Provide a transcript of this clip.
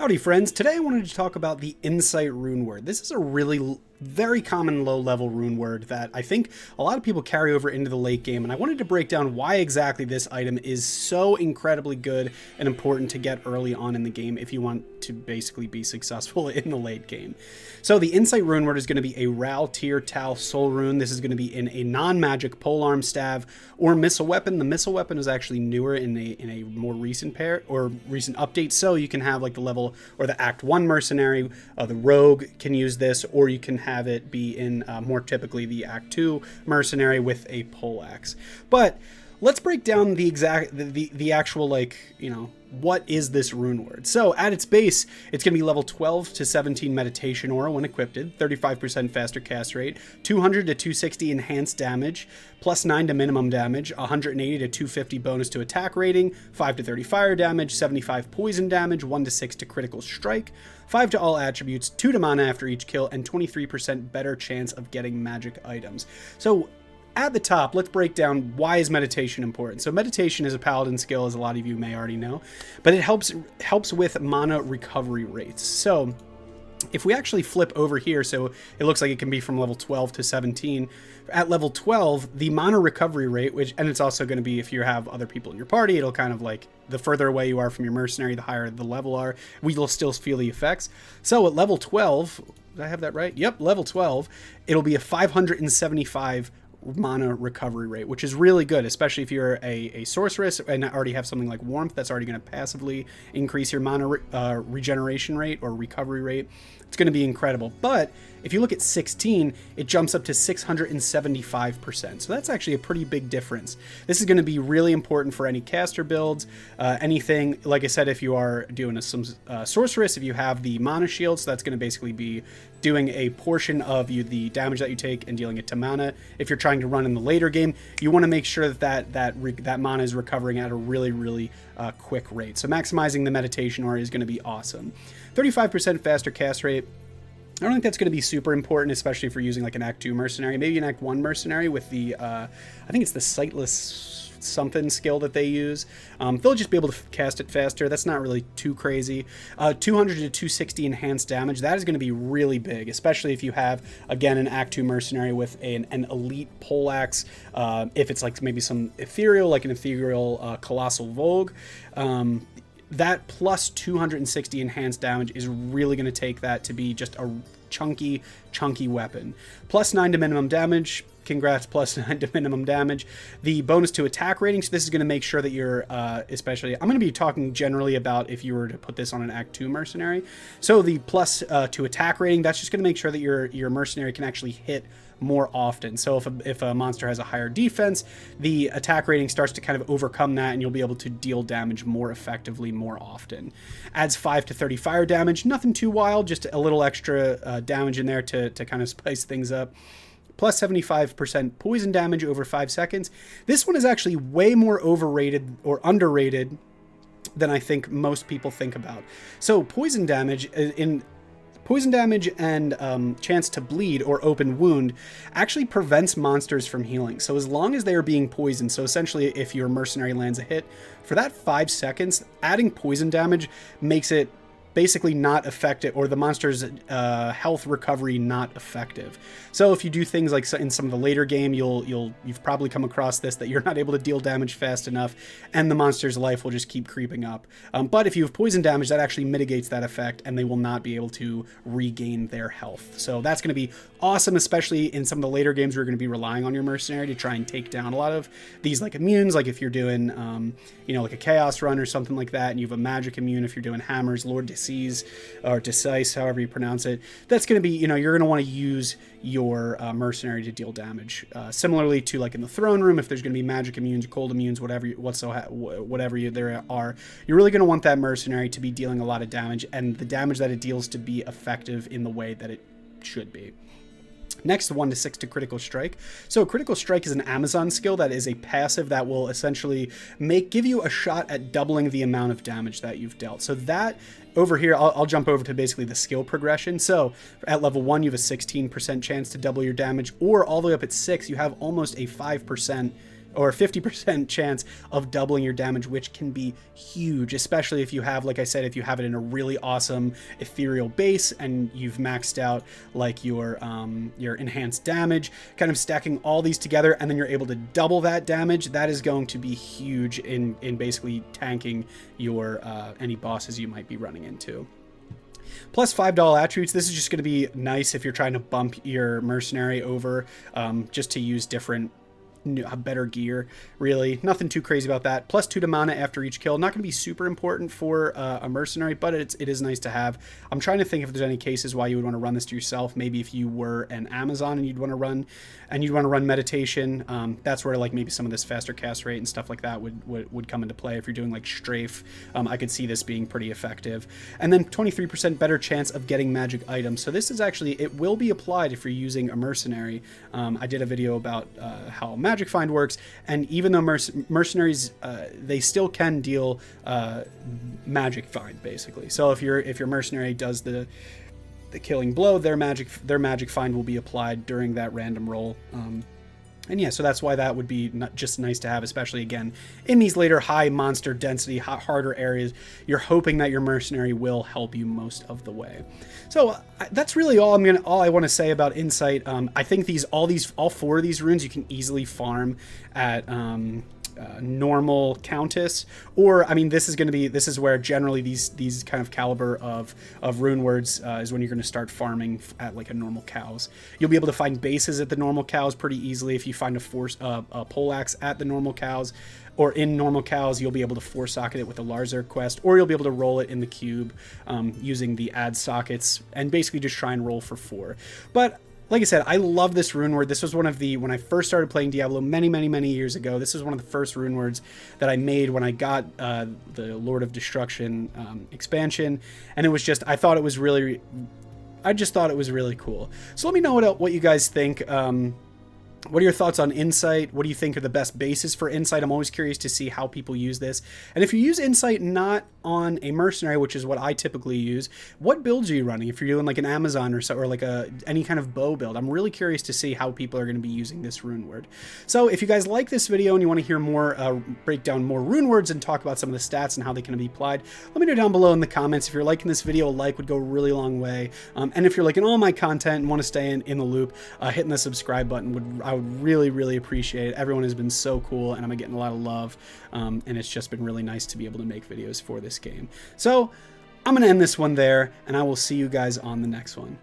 Howdy friends, today I wanted to talk about the Insight rune word. This is a really very common low-level rune word that I think a lot of people carry over into the late game, and I wanted to break down why exactly this item is so incredibly good and important to get early on in the game if you want to basically be successful in the late game. So the Insight rune word is going to be a Ral Tier Tal Soul rune. This is going to be in a non-magic polearm staff or missile weapon. The missile weapon is actually newer in a more recent recent update, so you can have like the level or the Act 1 Mercenary, the Rogue can use this, or you can have it be in more typically the Act 2 Mercenary with a poleaxe. But let's break down the actual, like, you know, what is this rune word? So at its base, it's going to be level 12 to 17 meditation aura when equipped, 35% faster cast rate, 200 to 260 enhanced damage, plus 9 to minimum damage, 180 to 250 bonus to attack rating, 5 to 30 fire damage, 75 poison damage, 1 to 6 to critical strike, 5 to all attributes, 2 to mana after each kill, and 23% better chance of getting magic items. So at the top, let's break down why is meditation important. So meditation is a paladin skill, as a lot of you may already know, but it helps with mana recovery rates. So if we actually flip over here, so it looks like it can be from level 12 to 17. At level 12, the mana recovery rate, and it's also going to be if you have other people in your party, it'll kind of like the further away you are from your mercenary, the higher the level are, we'll still feel the effects. So at level 12, did I have that right? Yep, level 12, it'll be a 575 mana recovery rate, which is really good, especially if you're a sorceress and already have something like warmth that's already going to passively increase your mana regeneration rate or recovery rate. It's going to be incredible. But if you look at 16, it jumps up to 675%. So that's actually a pretty big difference. This is going to be really important for any caster builds, anything, like I said, if you are doing some sorceress, if you have the mana shield, so that's going to basically be doing a portion of the damage that you take and dealing it to mana. If you're trying to run in the later game, you want to make sure that mana is recovering at a really quick rate. So maximizing the meditation aura is going to be awesome. 35% faster cast rate. I don't think that's going to be super important, especially if you're using like an Act 2 Mercenary, maybe an Act 1 Mercenary with the, I think it's the Sightless something skill that they use. They'll just be able to cast it faster. That's not really too crazy. 200 to 260 enhanced damage. That is going to be really big, especially if you have, again, an Act 2 Mercenary with an elite poleaxe. If it's like maybe some ethereal, like an ethereal Colossal Vogue. That plus 260 enhanced damage is really going to take that to be just a chunky weapon. Plus 9 to minimum damage. Congrats, plus 9 to minimum damage. The bonus to attack rating, so this is going to make sure that you're, especially, I'm going to be talking generally about if you were to put this on an Act 2 Mercenary. So the plus to attack rating, that's just going to make sure that your Mercenary can actually hit more often. So if a monster has a higher defense, the attack rating starts to kind of overcome that, and you'll be able to deal damage more effectively more often. Adds 5 to 30 fire damage, nothing too wild, just a little extra damage in there to kind of spice things up. Plus 75% poison damage over 5 seconds. This one is actually way more overrated or underrated than I think most people think about. So poison damage and chance to bleed or open wound actually prevents monsters from healing. So as long as they are being poisoned, so essentially if your mercenary lands a hit, for that 5 seconds, adding poison damage makes it basically not effective, or the monster's health recovery not effective. So if you do things like in some of the later game, you've probably come across this, that you're not able to deal damage fast enough, and the monster's life will just keep creeping up. But if you have poison damage, that actually mitigates that effect, and they will not be able to regain their health. So that's going to be awesome, especially in some of the later games where you're going to be relying on your mercenary to try and take down a lot of these like immunes, like if you're doing like a chaos run or something like that, and you have a magic immune, if you're doing hammers, Lord Disease, or Decise, however you pronounce it, that's going to be, you're going to want to use your mercenary to deal damage. Similarly to like in the throne room, if there's going to be magic immunes, cold immunes, whatever there are, you're really going to want that mercenary to be dealing a lot of damage, and the damage that it deals to be effective in the way that it should be. Next, 1 to 6 to critical strike. So critical strike is an Amazon skill that is a passive that will essentially give you a shot at doubling the amount of damage that you've dealt. So that over here, I'll jump over to basically the skill progression. So at level 1, you have a 16% chance to double your damage, or all the way up at 6, you have almost a 5% or 50% chance of doubling your damage, which can be huge, especially if you have, like I said, if you have it in a really awesome ethereal base and you've maxed out like your enhanced damage, kind of stacking all these together, and then you're able to double that damage. That is going to be huge in basically tanking your any bosses you might be running into. Plus $5 attributes. This is just going to be nice if you're trying to bump your mercenary over, just to use different, better gear. Really nothing too crazy about that. Plus 2 to mana after each kill. Not going to be super important for a mercenary, but it is nice to have. I'm trying to think if there's any cases why you would want to run this to yourself. Maybe if you were an Amazon and you'd want to run meditation. That's where like maybe some of this faster cast rate and stuff like that would come into play. If you're doing like strafe, I could see this being pretty effective. And then 23% better chance of getting magic items. So this is actually, it will be applied if you're using a mercenary. I did a video about how magic find works, and even though mercenaries they still can deal magic find basically. So if your mercenary does the killing blow, their magic find will be applied during that random roll. And yeah, so that's why that would be just nice to have, especially again in these later high monster density, harder areas. You're hoping that your mercenary will help you most of the way. So that's really all I want to say about Insight. I think all 4 of these runes you can easily farm at normal Countess, or I mean this is where generally these kind of caliber of Runewords is when you're going to start farming at like a normal cows. You'll be able to find bases at the normal cows pretty easily. If you find a poleaxe at the normal cows or in normal cows, you'll be able to 4-socket it with a Larzerk quest, or you'll be able to roll it in the cube using the add sockets and basically just try and roll for 4. But like I said, I love this rune word. This was one of when I first started playing Diablo many years ago, this was one of the first rune words that I made when I got the Lord of Destruction expansion. And it was just, I just thought it was really cool. So let me know what you guys think. What are your thoughts on Insight? What do you think are the best bases for Insight? I'm always curious to see how people use this. And if you use Insight not on a mercenary, which is what I typically use, what builds are you running? If you're doing like an Amazon or like any kind of bow build, I'm really curious to see how people are going to be using this rune word. So if you guys like this video and you want to hear more, break down more rune words and talk about some of the stats and how they can be applied, let me know down below in the comments. If you're liking this video, a like would go a really long way. And if you're liking all my content and want to stay in the loop, hitting the subscribe button I would really appreciate it. Everyone has been so cool, and I'm getting a lot of love, and it's just been really nice to be able to make videos for this game. So I'm gonna end this one there, and I will see you guys on the next one.